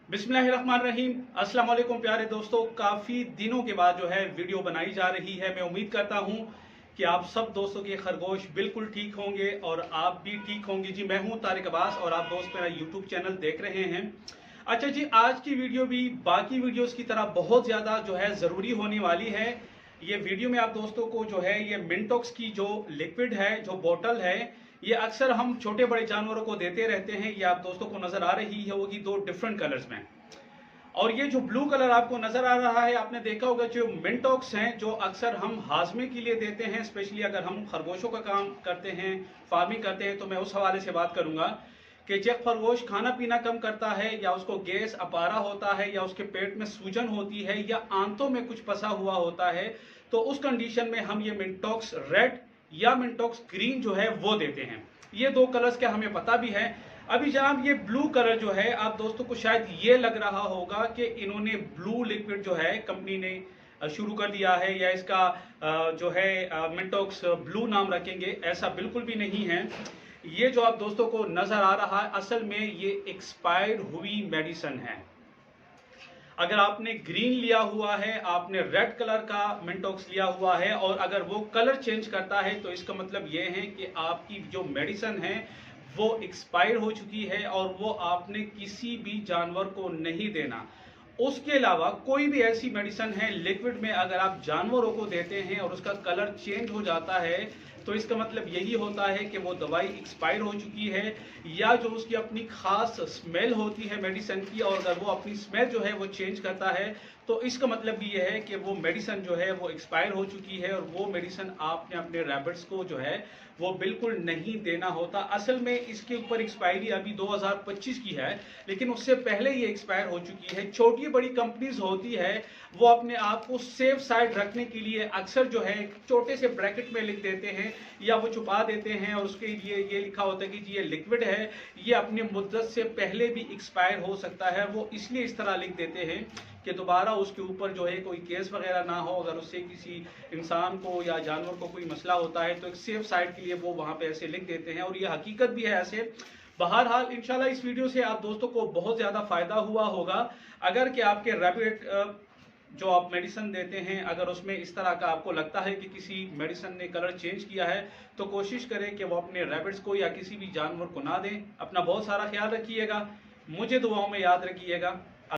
बिस्मिल्लाहिर्रहमानिर्रहीम। अस्सलाम वालेकुम प्यारे दोस्तों, काफ़ी दिनों के बाद जो है वीडियो बनाई जा रही है। मैं उम्मीद करता हूं कि आप सब दोस्तों के खरगोश बिल्कुल ठीक होंगे और आप भी ठीक होंगे। जी, मैं हूं तारिक अब्बास और आप दोस्त मेरा यूट्यूब चैनल देख रहे हैं। अच्छा जी, आज की वीडियो भी बाकी वीडियोस की तरह बहुत ज़्यादा जो है ज़रूरी होने वाली है। ये वीडियो में आप दोस्तों को जो है ये मिनटॉक्स की जो लिक्विड है, जो बोतल है, ये अक्सर हम छोटे बड़े जानवरों को देते रहते हैं। ये आप दोस्तों को नजर आ रही है होगी दो डिफरेंट कलर्स में। और ये जो ब्लू कलर आपको नजर आ रहा है, आपने देखा होगा जो मिनटॉक्स हैं, जो अक्सर हम हाजमे के लिए देते हैं, स्पेशली अगर हम खरगोशों का काम करते हैं, फार्मिंग करते हैं, तो मैं उस हवाले से बात करूंगा कि जब खरगोश खाना पीना कम करता है या उसको गैस अपारा होता है या उसके पेट में सूजन होती है या आंतों में कुछ फंसा हुआ होता है, तो उस कंडीशन में हम ये मिनटॉक्स रेड या मिनटॉक्स ग्रीन जो है वो देते हैं। ये दो कलर्स का हमें पता भी है। अभी जनाब ये ब्लू कलर जो है, आप दोस्तों को शायद ये लग रहा होगा कि इन्होंने ब्लू लिक्विड जो है कंपनी ने शुरू कर दिया है या इसका जो है मिनटॉक्स ब्लू नाम रखेंगे। ऐसा बिल्कुल भी नहीं है। ये जो आप दोस्तों को नजर आ रहा है, असल में ये एक्सपायर्ड हुई मेडिसिन है। अगर आपने ग्रीन लिया हुआ है, आपने रेड कलर का मिनटॉक्स लिया हुआ है और अगर वो कलर चेंज करता है, तो इसका मतलब ये है कि आपकी जो मेडिसिन है वो एक्सपायर हो चुकी है और वो आपने किसी भी जानवर को नहीं देना। उसके अलावा कोई भी ऐसी मेडिसिन है लिक्विड में, अगर आप जानवरों को देते हैं और उसका कलर चेंज हो जाता है, तो इसका मतलब यही होता है कि वो दवाई एक्सपायर हो चुकी है या जो उसकी अपनी खास स्मेल होती है मेडिसिन की, और अगर वो अपनी स्मेल जो है वो चेंज करता है, तो इसका मतलब भी ये है कि वो मेडिसिन जो है वो एक्सपायर हो चुकी है और वो मेडिसिन आपने अपने रैबिट्स को जो है वो बिल्कुल नहीं देना होता। असल में इसके ऊपर एक्सपायरी अभी 2025 की है, लेकिन उससे पहले ये एक्सपायर हो चुकी है। छोटी बड़ी कंपनीज होती है, वो अपने आप को सेफ साइड रखने के लिए अक्सर जो है छोटे से ब्रैकेट में लिख देते हैं या वो छुपा देते हैं और उसके लिए ये लिखा होता है कि जी ये लिक्विड है, ये अपनी मुद्दत से पहले भी एक्सपायर हो सकता है। वो इसलिए इस तरह लिख देते हैं कि दोबारा उसके ऊपर जो है कोई केस वगैरह ना हो। अगर उससे किसी इंसान को या जानवर को कोई मसला होता है, तो एक सेफ साइड के लिए वो वहां पे ऐसे लिख देते हैं और ये हकीकत भी है ऐसे। बहरहाल इंशाल्लाह इस वीडियो से आप दोस्तों को बहुत ज्यादा फायदा हुआ होगा। अगर कि आपके रैबिट जो आप मेडिसिन देते हैं, अगर उसमें इस तरह का आपको लगता है कि किसी मेडिसिन ने कलर चेंज किया है, तो कोशिश करें कि वो अपने रैबिट्स को या किसी भी जानवर को ना दें। अपना बहुत सारा ख्याल रखिएगा, मुझे दुआओं में याद रखिएगा।